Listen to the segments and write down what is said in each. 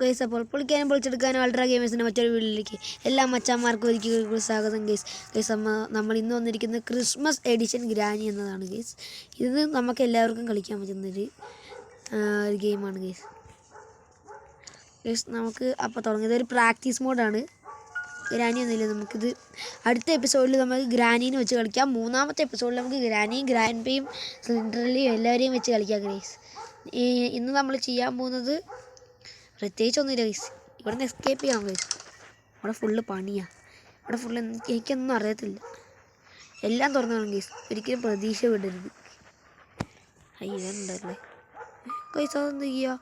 Guys അപ്പോൾ പൊളിക്കാനും പൊളിച്ചെടുക്കാനും ultra ഗെയിമേഴ്സിൻ്റെ മറ്റൊരു വീട്ടിലേക്ക് എല്ലാ മച്ചാന്മാർക്കും ഒരിക്കൽ സ്വാഗതം ഗൈസ്. നമ്മൾ ഇന്ന് വന്നിരിക്കുന്നത് ക്രിസ്മസ് എഡിഷൻ ഗ്രാനി എന്നതാണ് ഗൈസ്. ഇത് നമുക്ക് എല്ലാവർക്കും കളിക്കാൻ പറ്റുന്നൊരു ഗെയിമാണ് ഗൈസ്. നമുക്ക് അപ്പോൾ തുടങ്ങിയത് ഒരു പ്രാക്ടീസ് മോഡാണ്. ഗ്രാനി ഒന്നുമില്ല, നമുക്കിത് അടുത്ത എപ്പിസോഡിൽ നമുക്ക് ഗ്രാനീനെ വെച്ച് കളിക്കാം. മൂന്നാമത്തെ എപ്പിസോഡിൽ നമുക്ക് ഗ്രാനിയും ഗ്രാൻഡ്പയും സിലിണ്ടറിലെയും എല്ലാവരെയും വെച്ച് കളിക്കാം ഗൈസ്. ഇന്ന് നമ്മൾ ചെയ്യാൻ പോകുന്നത് പ്രത്യേകിച്ചൊന്നുമില്ല ഗൈസ്. ഇവിടെ നിന്ന് എസ്കേപ്പ് ചെയ്യാം ഗൈസ്. ഇവിടെ ഫുള്ള് പണിയാണ്. ഇവിടെ ഫുള്ള് എനിക്കൊന്നും അറിയത്തില്ല. എല്ലാം തുറന്നു വേണം ഗൈസ്. ഒരിക്കലും പ്രതീക്ഷ വിടരുത്. ഇതുണ്ടല്ലേ ഗൈസ്, അതെന്ത് ചെയ്യുക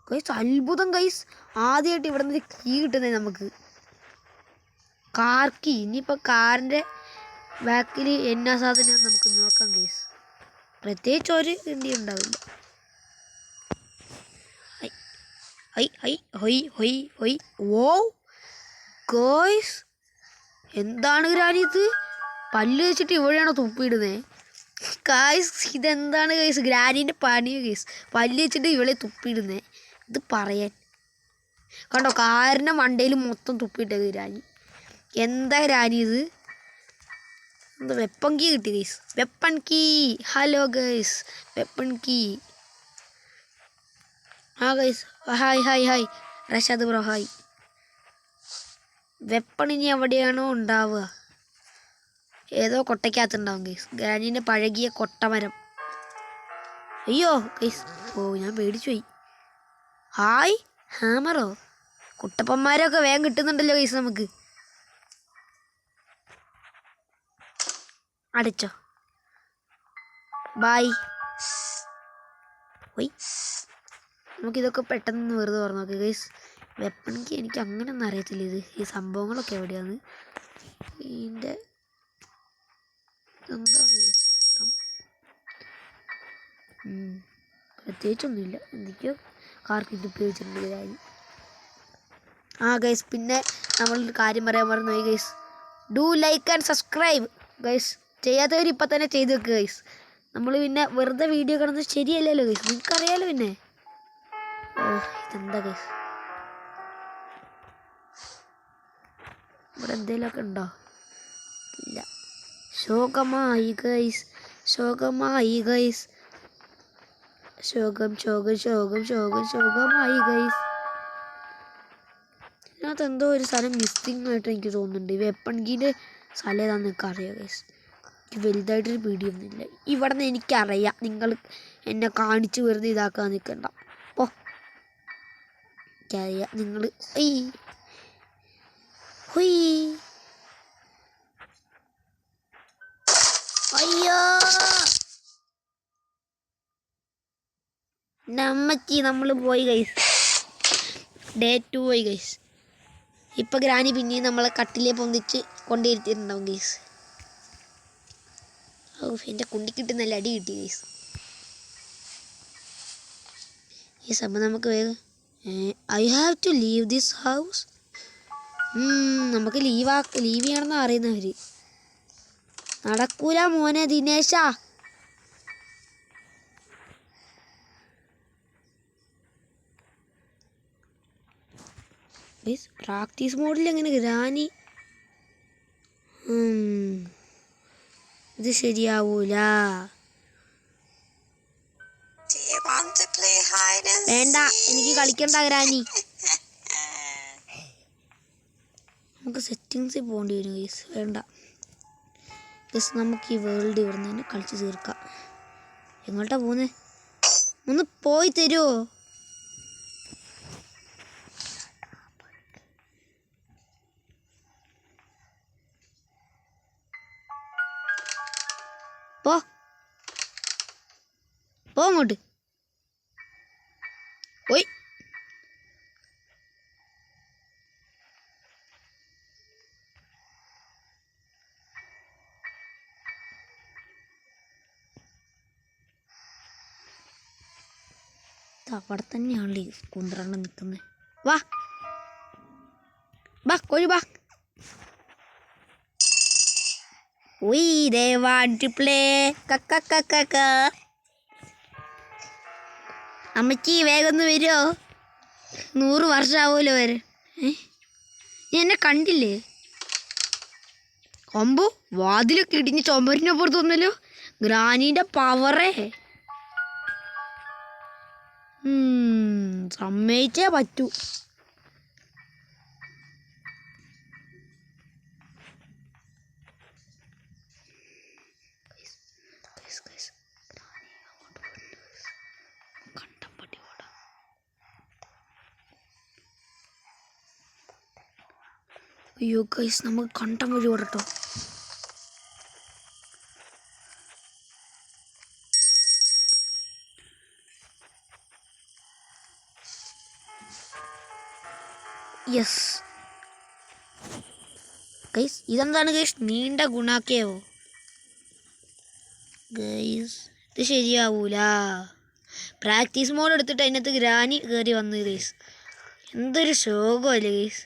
ഗൈസ്? അത്ഭുതം ഗൈസ്, ആദ്യമായിട്ട് ഇവിടെ നിന്ന് കീ കിട്ടുന്നത് നമുക്ക്. Car key. ഇനിയിപ്പോൾ കാറിൻ്റെ ബാക്കിൽ എന്നാ സാധനം നമുക്ക് നോക്കാം ഗൈസ്. പ്രത്യേകിച്ച് ഒരു ഇണ്ടി ഉണ്ടാവില്ല. ഓ ഗൈസ്, എന്താണ് ഗ്രാനി ഇത്? പല്ല് വെച്ചിട്ട് ഇവിടെയാണോ തുപ്പിയിടുന്നത് ഗൈസ്? ഇതെന്താണ് ഗൈസ്? ഗ്രാനീൻ്റെ പണിയോ ഗൈസ്? പല്ല് വെച്ചിട്ട് ഇവിടെ തുപ്പിയിടുന്നത്. ഇത് പറയാൻ കണ്ടോ, കാറിൻ്റെ മണ്ടയിൽ മൊത്തം തുപ്പിയിട്ടത് ഗ്രാനി. എന്താ ഗ്രാനി ഇത്? എന്താ വെപ്പൺ കീ കിട്ടി guys? Weapon key. Hello guys, weapon key. ആ guys, hi Rashad bro, hi. Weapon ഇനി എവിടെയാണോ ഉണ്ടാവുക? ഏതോ കൊട്ടയ്ക്കകത്തുണ്ടാവും ഗൈസ്. ഗ്രാനീൻ്റെ പഴകിയ കൊട്ടമരം. അയ്യോ ഗൈസ്, ഞാൻ പേടിച്ചു പോയി. ഹായ്, ഹാമറോ? കുട്ടപ്പന്മാരൊക്കെ വേഗം കിട്ടുന്നുണ്ടല്ലോ ഗൈസ് നമുക്ക്. അടച്ചോ, ബായ്. നമുക്കിതൊക്കെ പെട്ടെന്ന് വെറുതെ പറഞ്ഞു നോക്കാം ഗൈസ്. വെപ്പണിക്ക് എനിക്ക് അങ്ങനെ ഒന്നും അറിയത്തില്ല. ഈ സംഭവങ്ങളൊക്കെ എവിടെയാണ്? ഇതിൻ്റെ എന്താണ് ചിത്രം? പ്രത്യേകിച്ചൊന്നുമില്ല. എന്തൊക്കെയോ കാർക്ക് ഉപയോഗിച്ചിട്ടുണ്ട് കാര്യം. ഗൈസ്, പിന്നെ നമ്മളൊരു കാര്യം പറയാൻ മറന്നു പോയി guys. Do like and subscribe guys. ചെയ്യാത്തവർ ഇപ്പം തന്നെ ചെയ്ത് വെക്കുക ഗൈസ്. നമ്മൾ പിന്നെ വെറുതെ വീഡിയോ കാണുന്നത് ശരിയല്ലല്ലോ ഗൈസ്, നിങ്ങൾക്കറിയാലോ. പിന്നെ ഇതെന്താ ഗൈസ്? ഇവിടെ എന്തെങ്കിലുമൊക്കെ ഉണ്ടോ? ഇല്ല. ശോകമായി ഗൈസ്, ശോകമായി ഗൈസ്. ശോകമായി ഗൈസ്. ഇതിനകത്ത് എന്തോ ഒരു സ്ഥലം മിസ്സിങ് ആയിട്ട് എനിക്ക് തോന്നുന്നുണ്ട്. ഈ വെപ്പൺ കീൻ്റെ സ്ഥലം ഏതാണെന്ന് നിങ്ങൾക്ക് അറിയാം ഗൈസ്. എനിക്ക് വലുതായിട്ടൊരു പിടിയൊന്നുമില്ല. ഇവിടെ നിന്ന് എനിക്കറിയാം. നിങ്ങൾ എന്നെ കാണിച്ച് വെറുതെ ഇതാക്കാൻ നിൽക്കണ്ട. ഓ, എനിക്കറിയാം നിങ്ങൾ. അയ്യോ, നമ്മൾ പോയി ഗൈസ്. ഡേ 2 പോയി ഗൈസ്. ഇപ്പം ഗ്രാനി പിന്നെയും നമ്മളെ കട്ടിലെ പൊന്തിച്ച് കൊണ്ടിരുത്തിയിട്ടുണ്ടാവും ഗൈസ്. എൻ്റെ കുണ്ടിക്കിട്ട് നല്ല അടി കിട്ടി ഗൈസ്. ഈ സമയം നമുക്ക് വേഗം I have to leave this house. നമുക്ക് ലീവ് ചെയ്യണമെന്നാണ് അറിയുന്നവർ. നടക്കൂല മോനെ ദിനേശ. പ്രാക്ടീസ് മോഡിൽ എങ്ങനെ ഗ്രാനി? ഇത് ശരിയാവൂല. വേണ്ട, എനിക്ക് കളിക്കണ്ട ഗ്രാനി. നമുക്ക് സെറ്റിങ്സിൽ പോകേണ്ടി വരും ഗൈസ്. വേണ്ട ഗൈസ്, നമുക്ക് ഈ വേൾഡ് ഇവിടെ നിന്ന് തന്നെ കളിച്ച് തീർക്കാം. എങ്ങോട്ടാ പോകുന്നത്? ഒന്ന് പോയി തരുമോ? പോ അങ്ങോട്ട്. ഓയ്, അവിടെ തന്നെയാണല്ലേ കുന്ത്രണ്ട് നിൽക്കുന്നത്. വാ കോഴി വാ. They want to play. അമ്മച്ചി വേഗം ഒന്ന് വരുമോ? 100 വർഷമാവുമല്ലോ വരെ. നീ എന്നെ കണ്ടില്ലേ? കൊമ്പോ വാതിലൊക്കെ ഇടിഞ്ഞ് ചുമരിനെ പുറത്ത് വന്നല്ലോ. ഗ്രാനീൻ്റെ പവറേ. സമ്മതിച്ചേ പറ്റൂ. അയ്യോ ഗൈസ്, നമുക്ക് കണ്ടം വഴി ഓടട്ടോ. യെസ് ഗൈസ്, ഇതെന്താണ് ഗൈസ്? നീണ്ട ഗുണാക്കയോ ഗൈസ്? ഇത് ശരിയാവൂല. പ്രാക്ടീസ് മോഡ് എടുത്തിട്ട് അതിനകത്ത് ഗ്രാനി കയറി വന്നു ഗൈസ്. എന്തൊരു ശോകമല്ലേ ഗൈസ്.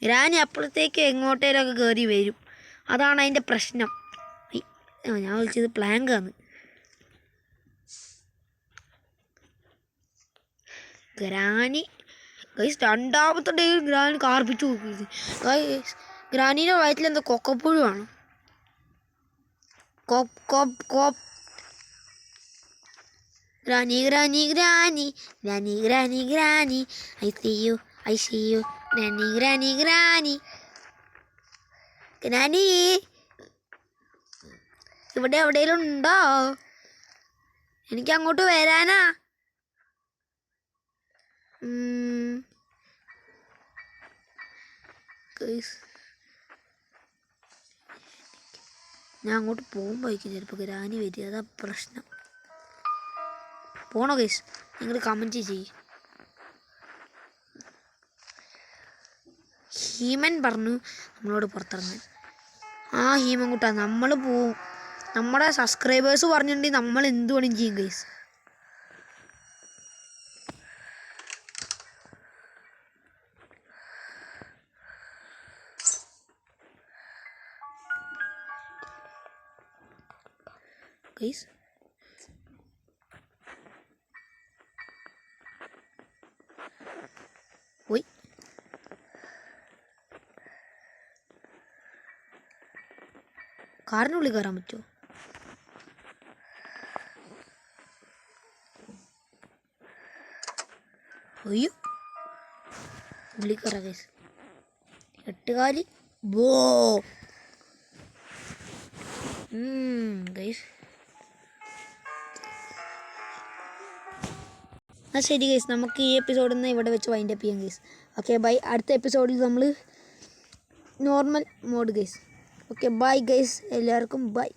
ഗ്രാനി അപ്പോഴത്തേക്ക് എങ്ങോട്ടേലൊക്കെ കയറി വരും. അതാണ് അതിൻ്റെ പ്രശ്നം. ഞാൻ വിളിച്ചത് പ്ലാങ്കാണ്. ഗ്രാനി ഗൈസ് രണ്ടാമത്തെ ഡേ ഗ്രാനി കാർപ്പിച്ചു നോക്കിയത്. ഗൈസ് ഗ്രാനീൻ്റെ വയറ്റിൽ എന്താ കൊക്കപ്പുഴുവാണ്. Granny granny granny granny granny granny I see you granny granny granny granny ഇവിടെ എവിടെയെങ്കിലും ഉണ്ടോ? എനിക്ക് അങ്ങോട്ട് വരാനാ. ഞാൻ അങ്ങോട്ട് പോകുമ്പോഴേക്കും ചിലപ്പോൾ ഗ്രാനി വരിക. അതാ പ്രശ്നം. പോണോ ഗൈസ്? നിങ്ങൾ കമൻറ്റ് ചെയ്യും. ഹീമൻ പറഞ്ഞു നമ്മളോട് പുറത്തിറങ്ങാൻ. ആ ഹീമൻ കൂട്ടാ, നമ്മൾ പോവും. നമ്മുടെ സബ്സ്ക്രൈബേഴ്സ് പറഞ്ഞിട്ടുണ്ടെങ്കിൽ നമ്മൾ എന്ത് വേണം ചെയ്യും ഗൈസ്. ഗൈസ് പോയി. കാറിനുള്ളിൽ കയറാൻ പറ്റുമോ? അയ്യോ, ഉള്ളിൽ കയറാം ഗൈസ്. 8 കാലി ബോ ഗൈസ്. എന്നാൽ ശരി ഗൈസ്, നമുക്ക് ഈ എപ്പിസോഡിൽ നിന്ന് ഇവിടെ വെച്ച് വൈൻഡ് അപ്പ് ചെയ്യാം ഗൈസ്. Okay bye. അടുത്ത എപ്പിസോഡിൽ നമ്മൾ normal mode guys. Okay bye guys, എല്ലാവർക്കും ബൈ.